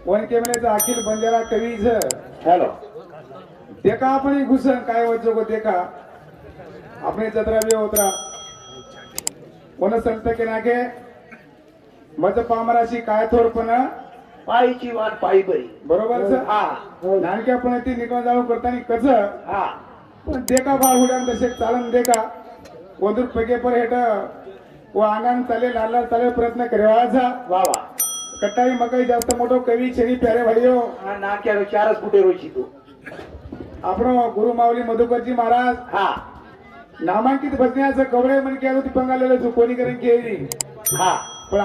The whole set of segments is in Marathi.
वन केमल्याचं अखिल बंजारा कवीच हॅलो देखा आपण घुसन काय वजो को देखा अपने जत्रा भी होतरा वन संत के नागे मज पामराशी काय थोरपण पायीची वाट पायी बरी बरोबर सर हा नानक्या पण ती निकळ जाऊ करताना कस हा पण देखा बा हुड्यान तसे चालन देखा वदूर पगे पर हेट व अंगान चाले लाल लाल चाले प्रयत्न करेवाचा वा वा कट्टाई मकई जास्त मोठो कवी छेनी प्यारे भाईयो हा नाक्या 4 फुटे रोची तू आपण गुरु माऊली मधुकरजी महाराज हा नामांकित भजण्याचं कवडे म्हण की ती पंगालेलं जो कोणी करून केली हा पण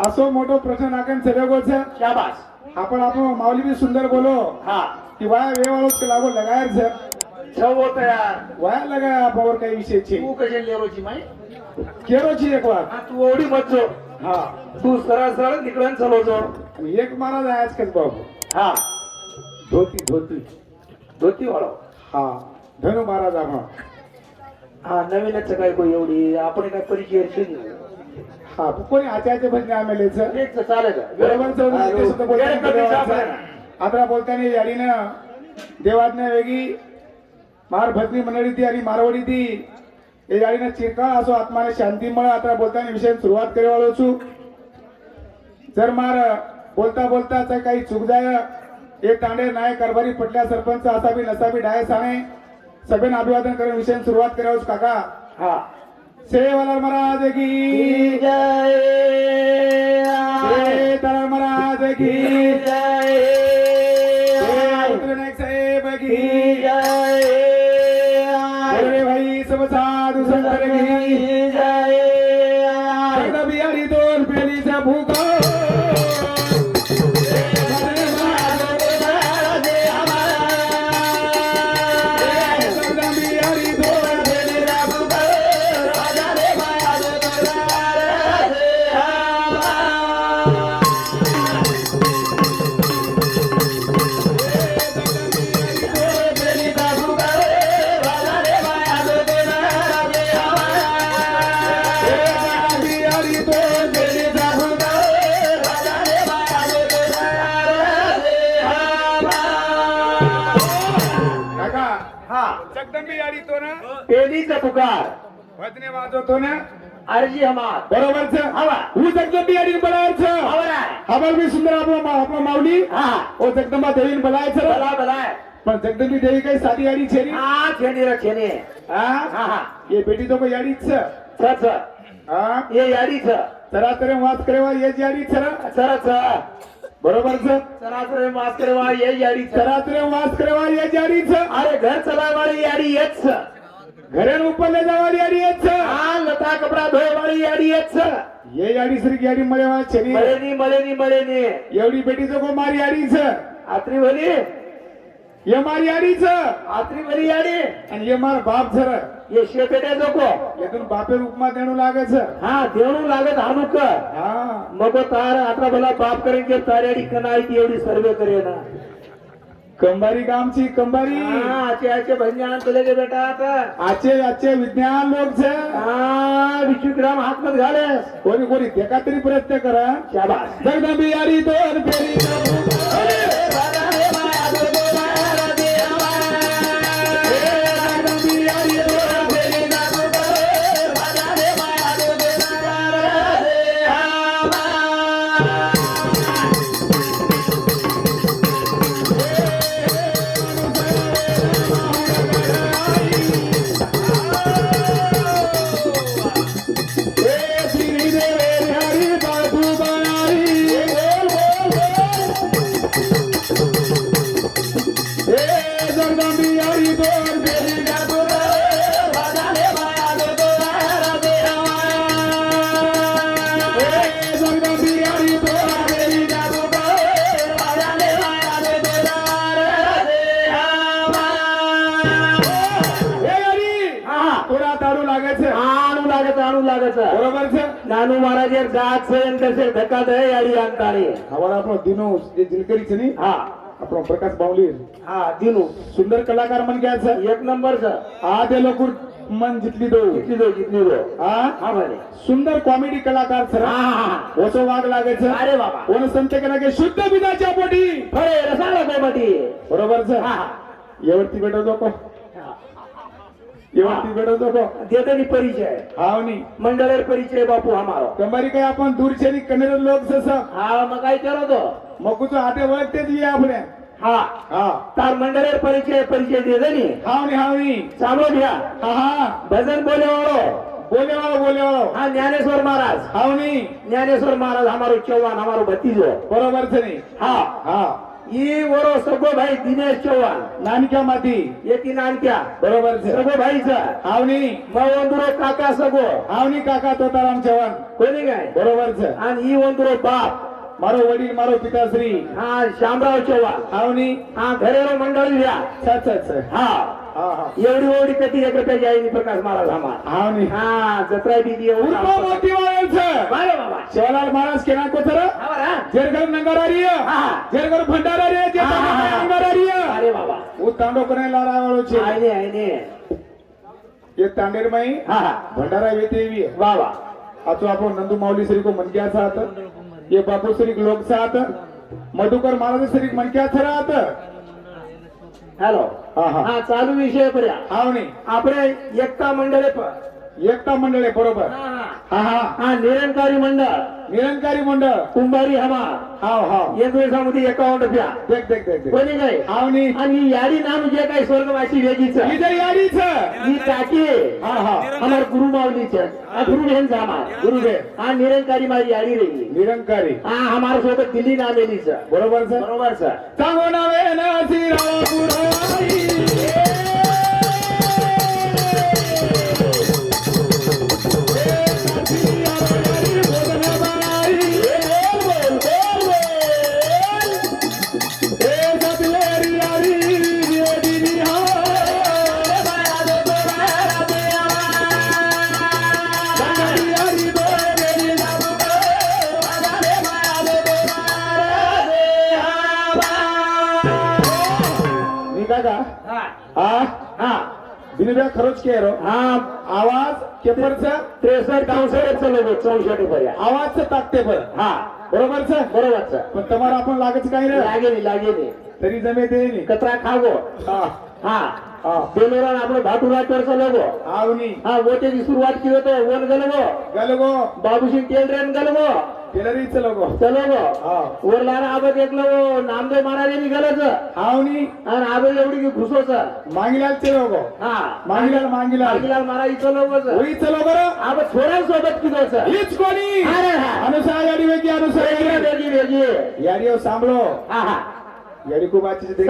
असो मोठो प्रश्न नाकन सगळं शाबास आपण माऊली भी सुंदर बोलो हा की वाया वेवाळोच लागो लगायर सर छव होत यार वाया लगाया पावर काही विषय छे तू कशे लेरोची माई केरोची एक वार हा तू ओढी मच्छो हा तू सरळ सरळ निकळून चलवतो आणि एक महाराज आहेच कस बाबू हा धोती धोती धोती वाळव हा धनु महाराज आपण हा नवीनच काय कोई एवढी आपण काय परिचय शिकलो हा कोणी आचार्य भजने आमेले सर तेच चालेल बरोबर आता बोलताना याडीनं देवाज्ञा वेगळी मार भजनी मंडळी ती आणि मारवडी ती हे याडीनं चिरकाळ असो आत्माने शांती मळ आता बोलताना विषय सुरुवात करेवाळो छु जर मार बोलता बोलता काही चूक जाय एक तांडे नाय कारभारी पटल्या सरपंच असा बी नसा बी डाय साने सभेन अभिवादन करून विषय सुरुवात करावं काका हा सेवालाल महाराज की जय सेवालाल महाराज की जय विनायक साहेब की जय अरे भाई सब साधु संतर की जय बिहारी दोन पेलीचा भूक जगदंबी याडी तो ना पेलीचा पुकार भजने वाजवतो ना अर्जी हमार बरोबर छ हवा हु जगदंबी याडी बलाय छ हवा हमार भी सुंदर आपला माऊली हा ओ जगदंबा देवी बलाय छ बला बला पण जगदंबी देवी काही साधी याडी छे नी हा छेनी रे छेनी हा हा हा ये बेटी तो को याडी छ छ हा ये याडी छ तरा तरे वाच करेवा ये याडी छ सर छ बरोबर छ सरासरी मास करवा ये याडी छ तरा तरे वाच करेवा ये याडी छ अरे घर चलाय वाली याडी येच छ घरे उपरले जावाली याडी ये छ हा लता कपडा धोय वाली याडी येच छ ये याडी सरी याडी मळेवा छे नी मळेनी एवढी बेटी तो को मारी याडी छ आत्री भली ये मारी याडी छ आत्री भली याडी आणि ये मार बाप झर ये शेपेटे जोको यातून बापे उपमा देणू लागे छ हा देणू लागत हानुक हा मग तार आता भला बाप करेन के तारेडी कनाई ती एवढी सर्वे करे ना कंबारी गामची कंबारी हा आचे भंजान तुले के बेटा आता आचे विज्ञान लोक छे हा 20 ग्राम हात मत घाले कोणी कोणी देखा तरी प्रयत्न करा शाबास जगदंबी यारी दोन फेरी बरोबर छे नानू महाराज एक जात से तसे धक्का दे याडी अंताणी हमारा आपलो दिनो जे जिलकरी छे नी हा आपलो प्रकाश बावली हा दिनू सुंदर कलाकार मन गया छे एक नंबर छ आ दे लोक मन जितली दो जितली दो हा हा म्हणे सुंदर कॉमेडी कलाकार सर हा हा हा ओसो वाघ लागायचं अरे बाबा कोण संत केला की शुद्ध बिदाच्या पोटी फळे रसाला गोमटी बरोबर सर हा हा एवढती भेटवतो को एवढती भेटवतो को देतनी परिचय हाव नी मंडळेर परिचय बापू हमारो कंबारी काय आपण दूरचे कन्नड लोक जसं हा मग काय करो तो मग आटे ओळखतेच ये आपल्या हा हा तार मंडळेर परिचय देतनी हाव नी चालो घ्या हा हा भजन बोले वाळो हा ज्ञानेश्वर महाराज हाव नी ज्ञानेश्वर महाराज हमारो चौहान हमारो भतीजो बरोबर से नहीं हा हा ई वरो सगो भाई दिनेश चौहान नानक्या माती येती नानक्या बरोबर से सगो भाईचा हावनी मग वंदुरो काका सगो हावनी काका तोताराम चव्हाण कोणी काय बरोबर से आणि ई वंदुरो बाप मारो वडील मारो पिताश्री हा श्यामराव चौहान हावनी हा घरेरो मंडळ द्या सच हा हा हा एवढी कधी एक रुपयाची आई प्रकाश महाराज हमार हावनी हा जत्रा बी उर्फा मोती वाळेचं बाबा शिवलाल महाराज केना कोथर जेरगर नंगारारी हा. जेरगर भंडारारी नंगारारी अरे बाबा वो तांडो करे लारावाळो छे आईने ये तांडेर मई हा भंडारा वेतेवी बाबा आचो आपण नंदू माऊली श्री को मनक्या साथ ये बापू श्री लोक साथ मधुकर महाराज श्री मनक्या थरात हॅलो हा हा हा चालू विषय पर्या हावनी આપણે एकता मंडळे एकता मंडळ आहे बरोबर हा हा हा निरंकारी मंडळ निरंकारी मंडळ कुंभारी हमार हाव हाव एक दिवसामध्ये 51 रुपया देख देख देख देख. कोणी काय हावनी आणि याडी नाम जे काय स्वर्गवासी वेगीच इधर यारीच ही टाकी हा हा हमार गुरु माऊलीच गुरु बहन हमार गुरुदेव हा निरंकारी मारी याडी रही निरंकारी हा हमार सोबत दिल्ली नामेलीच बरोबर सर बरोबर सर सांगो नावे ना श्रीराम पुराई हा हा बिनव्या खरोच के रो हा आवाज केपरचा 63 64 लोक 64 पर्या आवाज ताकते पर हा बरोबर सर बरोबर सर पण तुम्हाला आपण लागच काही नाही लागेली तरी जमे ते नाही कचरा खागो हा हा हा बेलोरा आपलं भाटुरा चरचा लोगो आवनी हा वोटेची सुरुवात केली होतो वन गलगो गलगो बाबूसिंग टेलरेन गलगो टेलरीच लोगो चलो हा वरलारा आबत एकलो नामदेव महाराजांनी गलच आवनी आणि आबे एवढी की घुसोच मांगीलालचे लोगो हा मांगीलाल मागिलाल महाराज चलो होई चलो बरं आबत छोऱ्यांसोबत किलोच हीच कोणी अरे हा अनुसार याडी वेगी अनुसार वेगळी याडी सांभळो हा हा याडी खूप आजची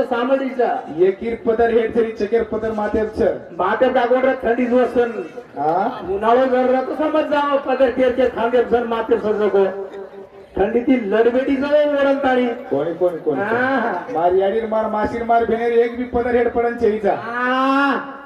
सामग्रीचं एकीर पदर हेड तरी चकेर पदर मातेच बाटे टाकून थंडी दिवस हा उन्हाळो जर तो समज जाव पदर तेरचे खांदे सण माते सजको थंडीतील लडबेटी जाऊ वरणताळी कोणी कोणी कोणी हा. मार याडीर मार माशीर मार भेनेर एक बी पदर हेड पडन चेईचा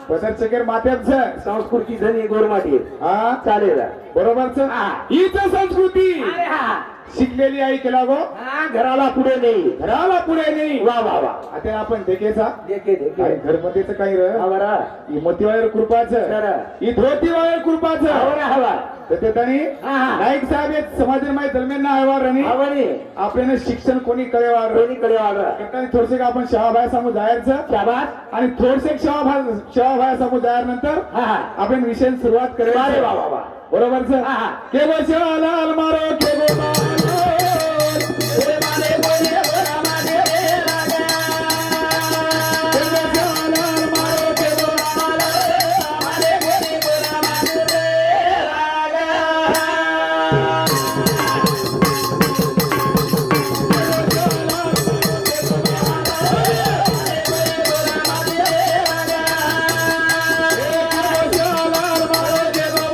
पदर चकेर मातेच संस्कृती धनी गोरमाटी हा चालेल बरोबरच हा. हीच संस्कृती अरे हा शिकलेली आई केला गो हा, घराला पुढे नाही घराला पुढे नाही वा वा वा आता आपण देखेचा देखे आणि घरमध्येच काही र हा बरा ही मोतीवाळेर कृपाचं खरं. ही धोतीवाळेर कृपाचं हवा हवा तर ते त्यांनी हा, हा. नाईक साहेब एक समाजमाय दरम्यान हवार रणी हवानी आपल्याला शिक्षण कोणी कळेवार कोणीकडे वागा थोडसे का आपण शेवाभाया समोर जायचं शाबास आणि थोडसे शेवाभाया समोर जायर नंतर हा हा आपण विषय सुरुवात अरे वा करायची वा वा बरोबर सर हा, हा. के गो शिवालाल मारो के गो मारो रे माने बोले बोला माने रे राजा के गो शिवालाल मारो के गो माने बोले बोला माने रे राजा शिवालाल मारो के गो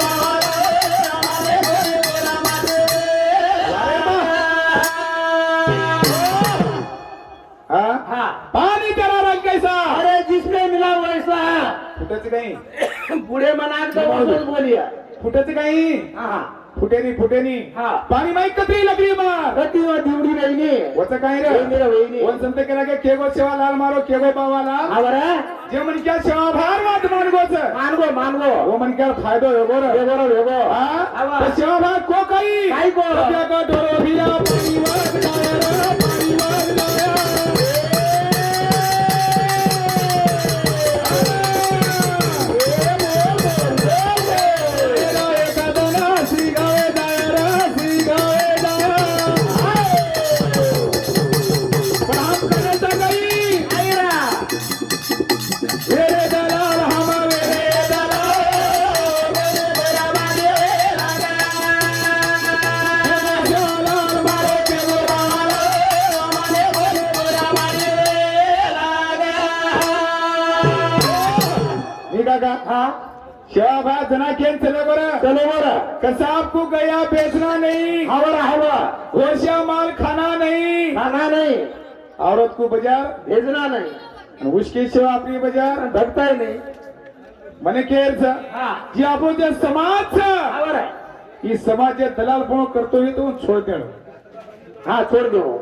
हा हा पाणी तेरा रंग कैसा अरे जिसने मिला वैसा फुटायचं काही पुढे मनात बोलिया फुटायचं काही हा फुटेनी हा. पाणी माहित कत्री लगली मार कधी दिवडी नाही वच काय रे वहिनी रे, वहिनी. वन संत केला के केगो सेवा लाल मारो केगो बावाला हा बरं जे मन क्या सेवा भार वाट मानगोच मानगो मानगो वो मन क्या फायदो वेगो रे वेगो वेगो हा तो सेवा भार को काही काय को? त्या का डोरो भिया पाणी वाग जाया रे पाणी वाग जाया शेवा जना खेल चले बरं चलो बरं कसा आपको गया बेचना नहीं हवा हवा होशिया माल खाना नहीं खाना नहीं औरत को बाजार भेजना नहीं उसकी सेवा आपली बाजार धरताय नाही मने केर हा जी आपण जे समाज हा बरं ही समाज जे दलाल पण करतोय तो छोड देणं हा सोड देऊ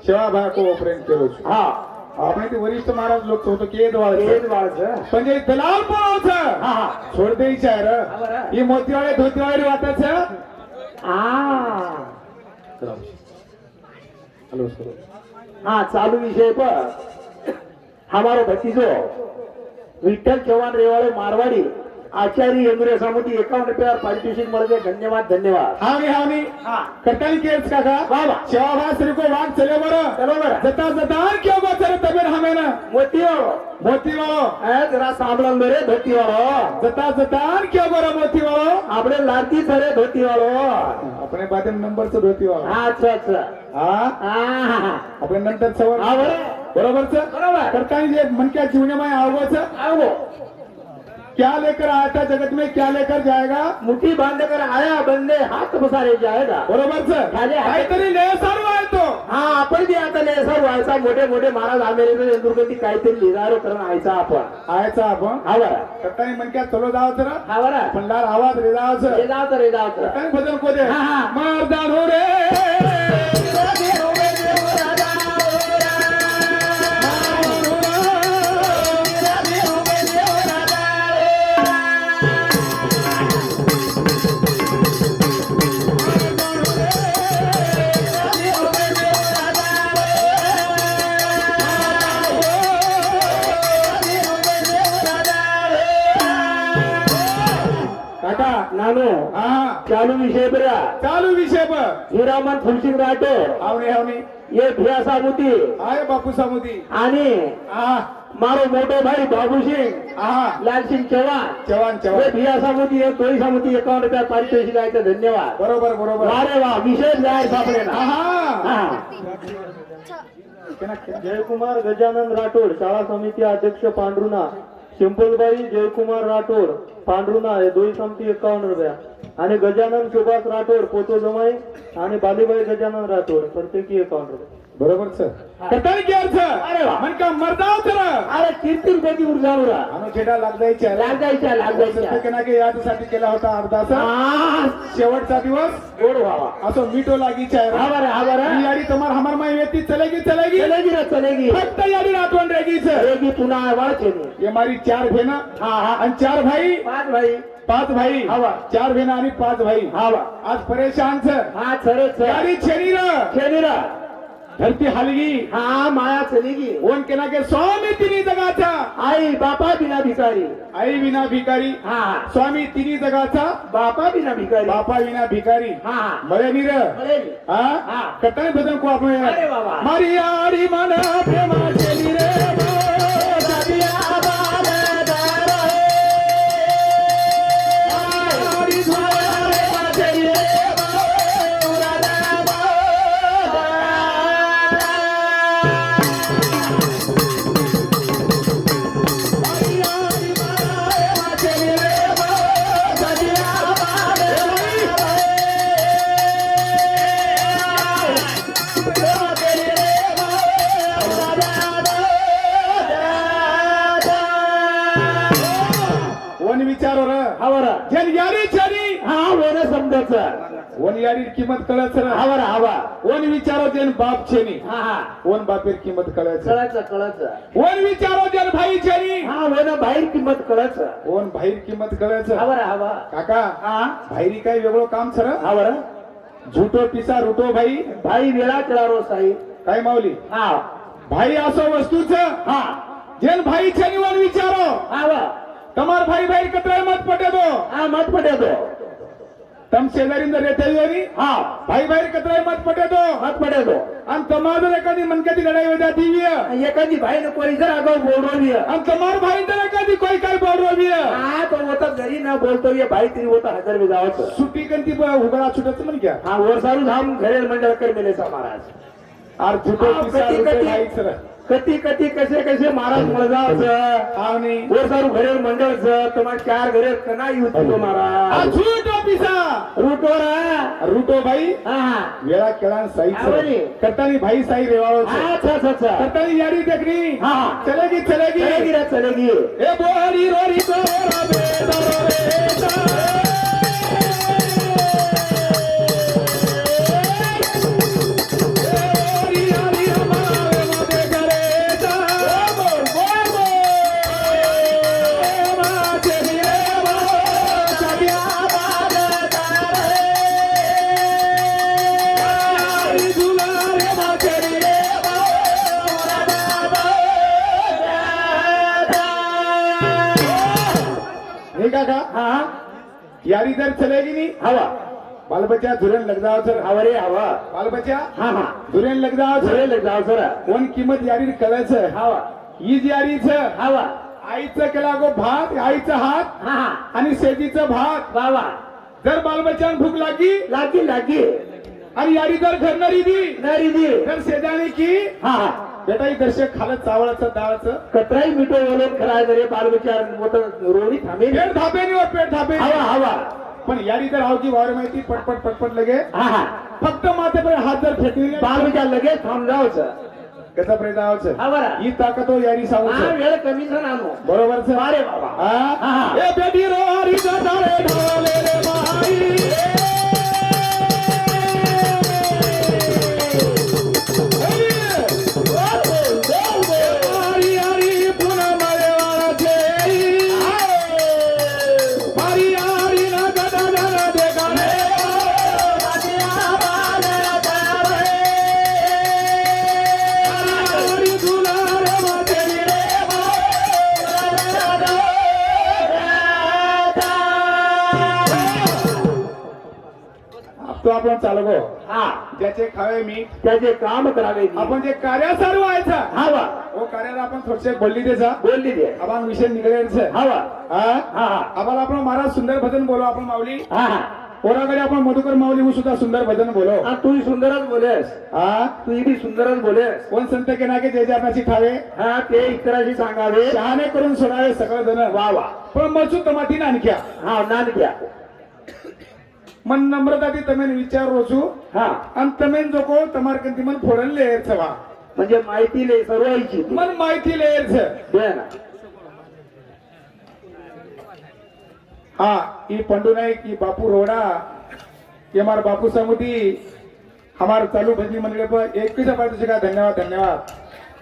सेवा भाई को प्रेम करो हा આપણે તે વરિષ્ઠ મહારાજ લોક તો કે દવાળ છે तेच वाळचं પણ જે દલાલ પણ છે हा हा છોડ દે છે રે હા બરા. એ મોતીવાળે ધોતીવાળી વાત છે आ હલો સર हाँ चालू विषय पर हमारो भतीजो विठ्ठल चव्हाण रेवाड़े मारवाड़ी आचार्य यंगुरे सामुदी 51 रुपया पारितोषिक मिळते धन्यवाद धन्यवाद हावनी हाँ करताली केस काका वा वा. सेवा भाई श्री को वाग चले बरं चलो बरं जता जतान क्यों गोचर तबेर हमें ना मोती वाळो मोती वाळो जरा सांभळण बरे धोती वाळो जता जतान क्यों बरं मोती वाळो आपले लाडकी सरे धोती वाळो अपने बाते नंबर से धोती वाळो हा अच्छा अच्छा हा हा આપણે નંતર સવાર हा बरे बरोबर છે बरोबर करतानी जे मन क्या जीवने में आवो છે आओ क्या लेकर आया था जगत में क्या लेकर जाएगा मुट्ठी बांध कर आया बंदे हात बसारे जाएगा बरोबर છે खाली हात- काहीतरी लय सारू आहे तो हा आपण बी आता सर व्हायचा मोठे मोठे महाराज अमेरिकेत इंदुरगती काहीतरी लिहिणारो करून आयचा आपण आयचा आपण हा बरं करतानी मन क्या चलो जाओ जरा हा बरं पण लाल आवाज रे जाओ रे છે जाव तर रे जाव तर करतानी भजन को दे हा, हा. मर्दानो रे काका नानो हा चालू विषय बरा चालू विषय पर हिरामन फुलसिंग राठोड आवणे आवणे ये भिया सामुती आय बापू सामुदी आणि हा मारो मोटो भाई बाबू सिंग हा लालसिंग चव्हाण जवान ये जवान भिया सामुती ये तोही सामुती 51 रुपया पारितोषिक आहे धन्यवाद बरोबर बरोबर अरे वा विषय जाहीर सापडे ना हा हा जयकुमार गजानन राठोड शाळा समिती अध्यक्ष पांढरुणा शिंपलबाई जयकुमार राठोड पांढरुणा हे दोही समिती 51 रुपया आणि गजानन सुभाष राठोड पोतो जमाई आणि बालीबाई गजानन राठोड प्रत्येकी 51 रुपये बरोबर सर करतानी केर छ अरे वा. मन का मर्दाव तर अरे कीर्ती रुपयाची ऊर्जानुरा आनो छेडा लाग जायच्या लागायच्या केना के यासाठी केला होता अर्धाचा शेवटचा दिवस गोड व्हावा असो मीठो लागीच्या हा बरं हा बरं ही याडी तुम्हार हमर माई वेती चलेगी चलेगी चलेगी रे चलेगी फक्त याडी रातवण रेगी छ चलेगी पुन्हा वाढचे ये मारी 4 बहना हा हा आणि 4 भाई 5 भाई 5 भाई हवा. 4 बहना आणि 5 भाई हवा आज परेशान छ हा खरे याडी छेनी र खेळीरा धरती हलगी हा माया चलेगी ओन केना के स्वामी तिनी जगाचा आई बापा बिना भिकारी आई विना भिकारी हा स्वामी तिनी जगाचा बापा बिना भिकारी बापा विना भिकारी हा मळे नीर बरेली. हा हा. कटाने भजन को आपण अरे बाबा. मारी आडी मन प्रेमाचे नीरे त्याचा वन याडी किंमत कळत सर हवा रे हवा वन विचारो जेन बाप छेनी हा हा वन बापेर किंमत कळायचं कळायचं कळायचं वन विचारो जेन भाई छेनी हा वन बाहेर किंमत कळायचं वन बाहेर किंमत कळायचं हवा रे हवा काका हा बाहेरी काय वेगळं काम सर हवा रे झुटो पिसा रुटो भाई भाई वेळा केळारो साई काय माऊली हा भाई असो वस्तूच हा जेन भाई छेनी वन विचारो हवा તમાર ભાઈ ભાઈ કતરાય મત પટે તો हा मत पडे तो તમ શેજારી અંદર રહેતા હોય ની हा ભાઈ ભાઈ કતરાય મત પટે તો मत पडे तो અને તમાર જર એકાદી મનકેથી લડાઈ વજાતી હોય एखादी भाई ने कोणी जर आगाऊ बोलवली અને તમાર ભાઈ જર એકાદી કોઈ काय બોલરો હોય हा तो होता घरी ना बोलतो ये भाई तरी होता हजार वे गावाचं सुट्टी कंती उघडा छुटत म्हण क्या हा वरसारू धाम घरेल मंडळ कर मेलेचा महाराज आर झुटो हा, पिसा कधी- रुटो कधी- भाई सर कती कती कसे कसे महाराज मळजावचं आवनी वरसारू घरेल मंडळचं तुम्हा चार घरे कना युती तो आ महाराज झुटो पिसा रूटवर रुटो भाई हा हा वेळा केळा साई आवनी. करतानी भाई साई रेवाळो अच्छा अच्छा अच्छा करतानी यारी देखनी हा चलेगी चलेगी चलेगी रे चलेगी ए बोरी रोरी तो रबे काका हा यारी जर चलेगी नहीं हवा बाल बच्चा धुरन लग जाओ सर हवा रे हवा बाल बच्चा हा हा धुरन लग जाओ घरे सर लग जाव सर कोण किंमत यारी कळायचं हवा हीच यारीच हवा आईचं केला गो भात आईचा हात हा हा आणि शेतीचं भात बाबा जर बाल बच्चा भूक लागी लागी लागी आणि यारी जर घरणारी दी नरी दी तर शेजारी की हा हा बेटाई दर्शक खालत चावळाचं डाळाचं कतराई मिठो बोलून खराय रे बाल विचार मोठ रोणी थांबे पेट थापे नाही पेट थापे हवा हवा पण यारी जर आवची वावर माहिती पटपट पटपट लगे हा हा फक्त माथे हात जर फेकली बाल विचार लगेच थांब जावचं कसा प्रयत्न आवचं हवा ही ताकद हो यारी हा सांगू वेळ कमी आणू बरोबर सर अरे बाबा हा हा. ए बेटी रो हरी दारे ढाले रे माई हरी हरी पुन्हा मळेवाळा छेरी हरी हरी ना गदा गदा देखाने हरी दुलारे मातेरी रे तो आपण चालवो हा ज्याचे खावे मीठ त्याचे काम करावे आपण जे कार्यासार व्हायचा हवा वो कार्याला आपण थोडसे बोलली त्याचा बोलली दे आपण विषय निघायचं हवा हा हा हा आम्हाला आपण महाराज सुंदर भजन बोलो आपण माऊली हा हा कोणाकडे आपण मधुकर माऊली हूँ सुद्धा सुंदर भजन बोलो हा, तूही सुंदरच बोलेस हा तू बी सुंदरच बोलेस कोण संत के नाके जय जनाची ठावे हा ते इतराशी सांगावे शहाणे करून सोडावे सगळं जण वा वा पण मचू तमाती नानक्या हा नान घ्या मन नम्रताથી તમે વિચારો છો हा અને તમે જો કો તમાર કંતી મન ફોડન લેર છે વા म्हणजे माहिती लय सर्वांची મન માહિતી લેર છે दे ना હા ઈ पंडू नाईक ई बापू रोडा ये हमार बापू समुदी हमार चालू भजनी मंडळ पर एकवीस पाठीचे का धन्यवाद धन्यवाद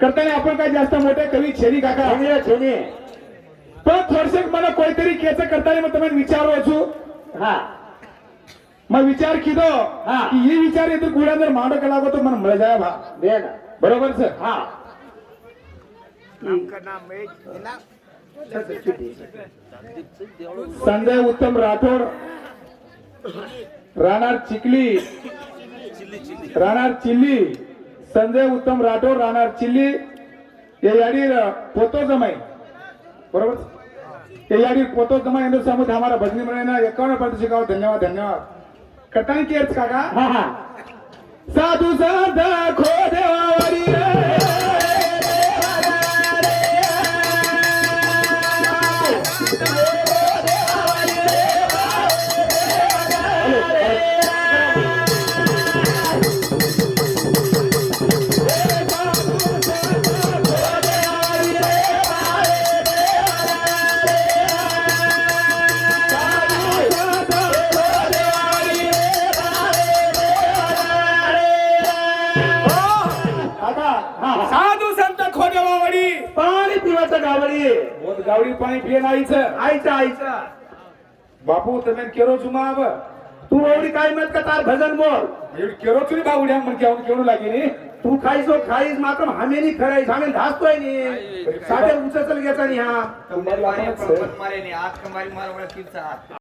करताना आपण काय जास्त मोठे कवी छेरी काका छेने छेने पण थोडसे मला कोणतरी केचं करताना मग तुम्ही विचारो છું हा मग विचार किदो हा. की ही विचार येतो गुडा जर मांड कला तो मन मळ जाय भा दे ना बरोबर सर हा संजय उत्तम राठोड राहणार चिखली राहणार चिल्ली संजय उत्तम राठोड राहणार चिल्ली ये याडी पोतो जमाई बरोबर ये याडी पोतो जमाई इंदु समुद हमारा भजनी मंडळीना 51 शिकाव धन्यवाद धन्यवाद कटानी केर्स काका हा हा साधू संत खो देवावरी रे गावडी बोध गावडी पाणी पिये नाहीचं आईचा आईचा बापू તમે કેરો છું માં આવ તું એવડી કાઈ મત કે તાર ભજન બોલ એવડી કેરો છું બાવડિયા મને કેવું કેવું લાગી ને તું ખાઈશો ખાઈશ માત્ર હામે ની ખરાઈ સામે ધાસતોય ની સાથે ઉંચે ચલ ગયા ની હા તમારે લાગવાનું છે મારે ની હાથ કમારી મારો તીર્થ હાથ